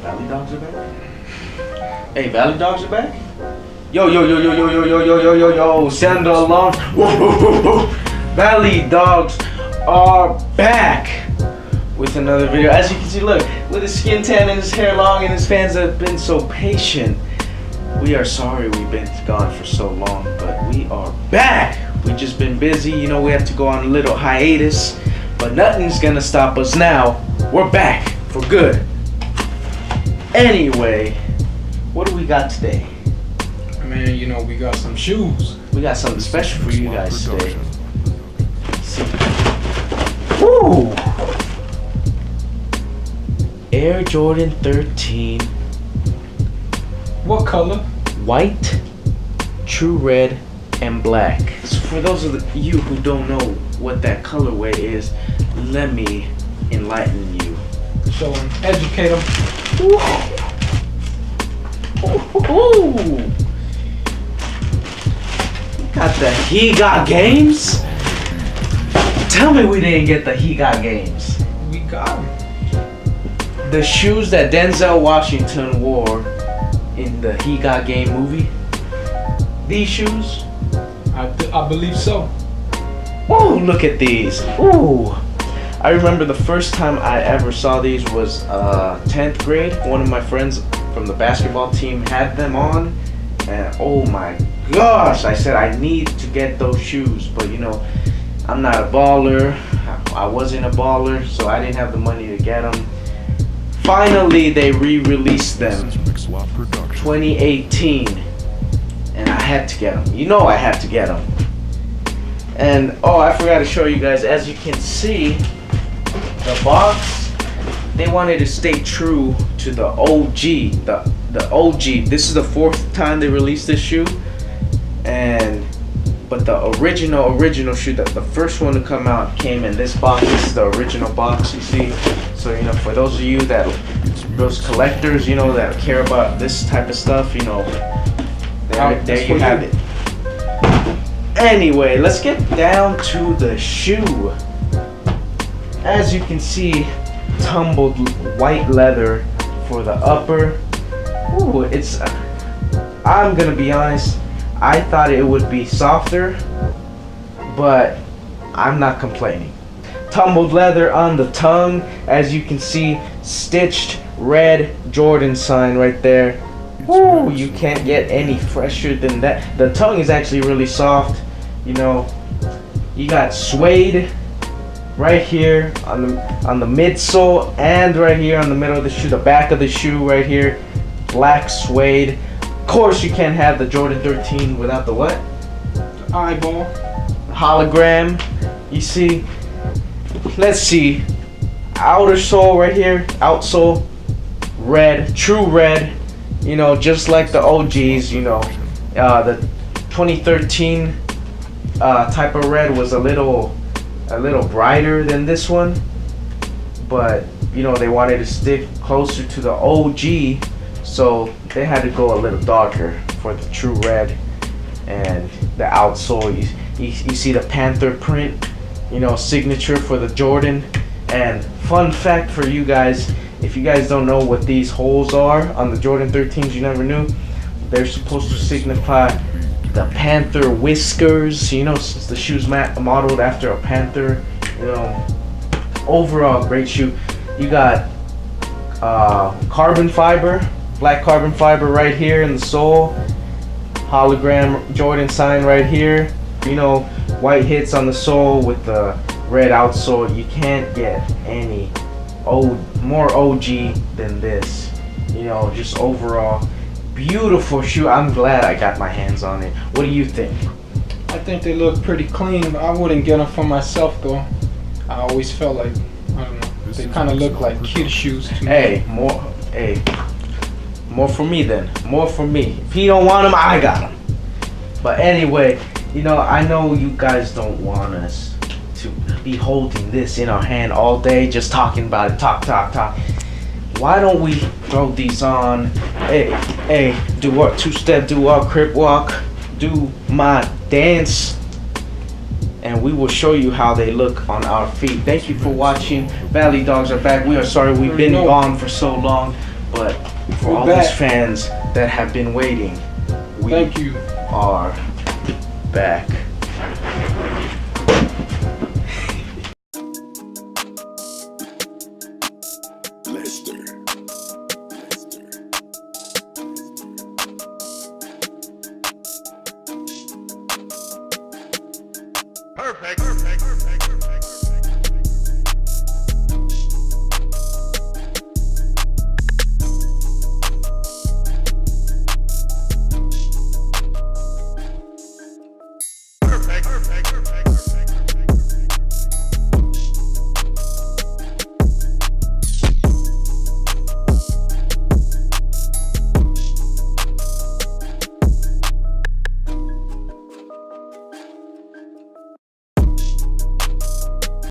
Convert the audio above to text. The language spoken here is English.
Valley Dogs are back? Hey, Valley Dogs are back? Yo, yo, yo, yo, yo, yo, yo, yo, yo, yo, yo, sound the alarm. Valley Dogs are back with another video. As you can see, look, with his skin tan and his hair long, and his fans have been so patient. We are sorry we've been gone for so long, but we are back. We just been busy, you know, we have to go on a little hiatus, but nothing's gonna stop us now. We're back for good. Anyway, what do we got today? Man, you know, we got some shoes. We got something special for you guys today. See. Woo! Air Jordan 13. What color? White, true red, and black. So for those of you who don't know what that colorway is, let me enlighten you. Show them, educate them. Ooh. Got the He Got Games? Tell me we didn't get the He Got Games. We got them. The shoes that Denzel Washington wore in the He Got Game movie. These shoes? I believe so. Ooh, look at these. Ooh. I remember the first time I ever saw these was 10th grade. One of my friends from the basketball team had them on. And oh my gosh, I said I need to get those shoes. But you know, I'm not a baller. I wasn't a baller, so I didn't have the money to get them. Finally, they re-released them. 2018. And I had to get them. You know I had to get them. And oh, I forgot to show you guys. As you can see, the box, they wanted to stay true to the OG. The OG. This is the 4th time they released this shoe. But the original shoe, the first one to come out, came in this box. This is the original box, you see. So you know, for those of you those collectors, you know, that care about this type of stuff, you know, there you have it. Anyway, let's get down to the shoe. As you can see, tumbled white leather for the upper. Ooh, it's. I'm gonna be honest. I thought it would be softer, but I'm not complaining. Tumbled leather on the tongue, as you can see, stitched red Jordan sign right there. Woo, you can't get any fresher than that. The tongue is actually really soft. You know, you got suede right here on the midsole, and right here on the middle of the shoe, the back of the shoe right here, black suede. Of course, you can't have the Jordan 13 without the what? The eyeball. Hologram. You see? Let's see. Outer sole right here, outsole, red, true red. You know, just like the OGs. You know, the 2013 type of red was a little brighter than this one, but you know, they wanted to stick closer to the OG, so they had to go a little darker for the true red. And the outsole, you see the panther print, you know, signature for the Jordan. And fun fact for you guys, if you guys don't know what these holes are on the Jordan 13s, you never knew, they're supposed to signify the panther whiskers, you know, since the shoe's modeled after a panther. You know, overall great shoe. You got carbon fiber, black carbon fiber right here in the sole, hologram Jordan sign right here. You know, white hits on the sole with the red outsole. You can't get any more OG than this. You know, just overall beautiful shoe. I'm glad I got my hands on it. What do you think? I think they look pretty clean. I wouldn't get them for myself though. I always felt like, I don't know, they kind of look like kid shoes to me. More for me then. More for me. If he don't want them, I got them. But anyway, you know, I know you guys don't want us to be holding this in our hand all day, just talking about it, talk. Why don't we throw these on? Hey, do our two-step, do our crip walk, do my dance, and we will show you how they look on our feet. Thank you for watching. Valley Dogs are back. We are sorry we've been gone for so long, But for We're all back. those fans that have been waiting, we Thank you. are back. Lezter. Perfect.